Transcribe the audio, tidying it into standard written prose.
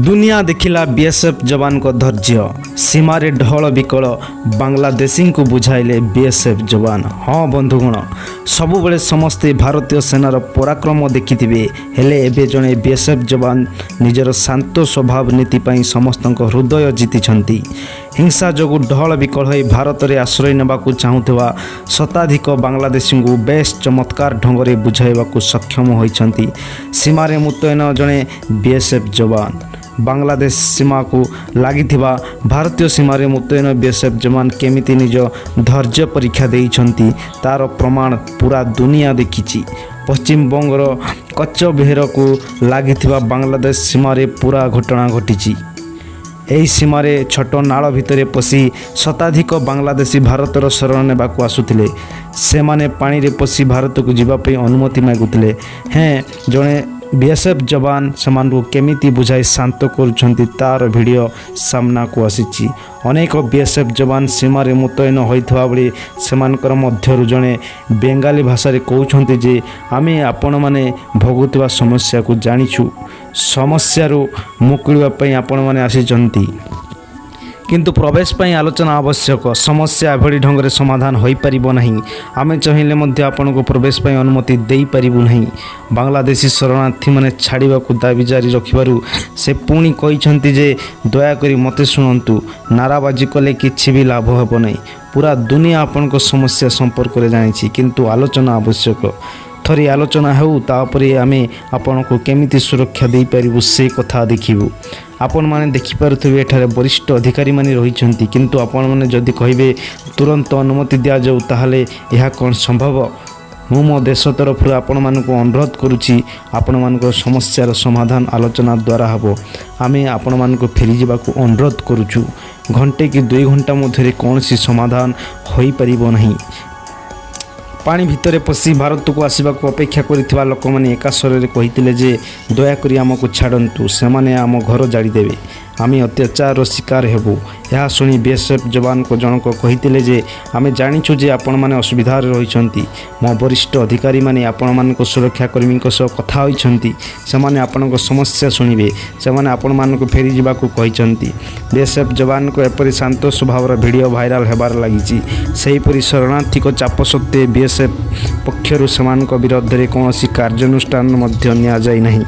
दुनिया देखिला बीएसएफ जवान को धैर्य सीमारे ढल विकल बांग्लादेशी को बुझाइले बीएसएफ जवान। हाँ बंधुगण, सबुबले समस्ते भारतीय सेनार पराक्रम देखिथिबे, हेले एबे जणे बीएसएफ जवान निजर शांत स्वभाव नीति पई समस्तक हृदय जीतिछंती। हिंसा जोगु ढल विकल होई भारत रे आश्रय नेबाकू चाहुथवा शताधिक बांग्लादेशी को बेस चमत्कार ढंगरे बुझाइबाकू सक्षम होइछंती। सीमारे मुतयन जणे बीएसएफ जवान। बांग्लादेश सीमा को लगी भारतीय सीमार मुतयन बीएसएफ जवान केमिति निज धैर्य परीक्षा देइछंती तार प्रमाण पूरा दुनिया देखिछि। पश्चिम बंगर कच्च बेहर को लगी बांग्लादेश सीमार पूरा घटना घटी। एही सीमारे छोट नाल भितर पशि शताधिक बांग्लादेशी भारतर शरण नेबाकू आसुथिले। सेमाने पानी रे पशि भारत को जीवाई अनुमति मागुथिले। हें जणे बीएसएफ जवान सेमानकु केमिति बुझाई शांत करुछंती तार वीडियो सामना को आसीछि। अनेक बीएसएफ जवान सीमारे मुतयन होइथवा बेले सेमानकर मध्यरु जणे बेंगाली भाषा रे कहउछंती जे आमे आपण माने भोगुतवा समस्या को जानिछु, समस्यारू मुकुलिबा पई आपण माने आसीचंती, किंतु प्रवेश पाई आलोचना आवश्यक। समस्या एभली ढंग से समाधान हो पारिबो नहीं। आमे चाहिए मध्य आपन को प्रवेश पाई अनुमति दे पारिबु नहीं। बांग्लादेशी शरणार्थी माने छाड़िबा को दाबी जारी रखिबारु से पुणी कहिसंती जे दयाकरी मते शुणंतु, नाराबाजी कले किछि भी लाभ हेबो नहीं। पूरा दुनिया आपन को समस्या संपर्क रे जानिछि, किंतु आलोचना आवश्यक। थरी आलोचना हेउ तापरे आमे आपन को केमिति सुरक्षा दे पारिबु से कथा देखिबु। आपण माने देखि पारुथिबे एठारे वरिष्ठ अधिकारी माने रहिछंती, किंतु आपण माने जदि कहिबे तुरंत अनुमति दिया जाउ ताहाले एहा कोन संभव। मु मो देश तरफ आपण मानक अनुरोध करुछि, आपण मानक समस्यार समाधान आलोचना द्वारा हबो। आमे आपण मानक फेरी जिबाकू अनुरोध करुछु। घंटे कि 2 घंटा मध्यरे कोनसी समाधान होई परिबो नहीं। पानी भितर पशि भारत को आसवा को अपेक्षा करिथिबा लोक माने एका स्वरे कहिथिले जे दयाकरी आमको छाड़ंतु, सेमाने आम घर जाड़ीदेवे, आमे अत्याचार शिकार हेबु। यह शुणी बीएसएफ जवान को जनक कहिथिले जे आमे जानिछु जे आपण माने असुविधार रहिछंती। मो वरिष्ठ अधिकारी माने आपण मानको सुरक्षाकर्मी सह कथा होइछंती, सेमाने आपणको समस्या शुणिबे, सेमाने आपण मानको फेरी जिबाकू कहिछंती। बीएसएफ जवान को एपरि शांत स्वभावर वीडियो भाइराल हेबार लागिछि। सेहीपरि शरणार्थी को चाप सत्वे बीएसएफ पक्षरु सेमानक विरुद्ध रे कोनोसी कार्यानुष्ठान मध्य निया जाय नहीं।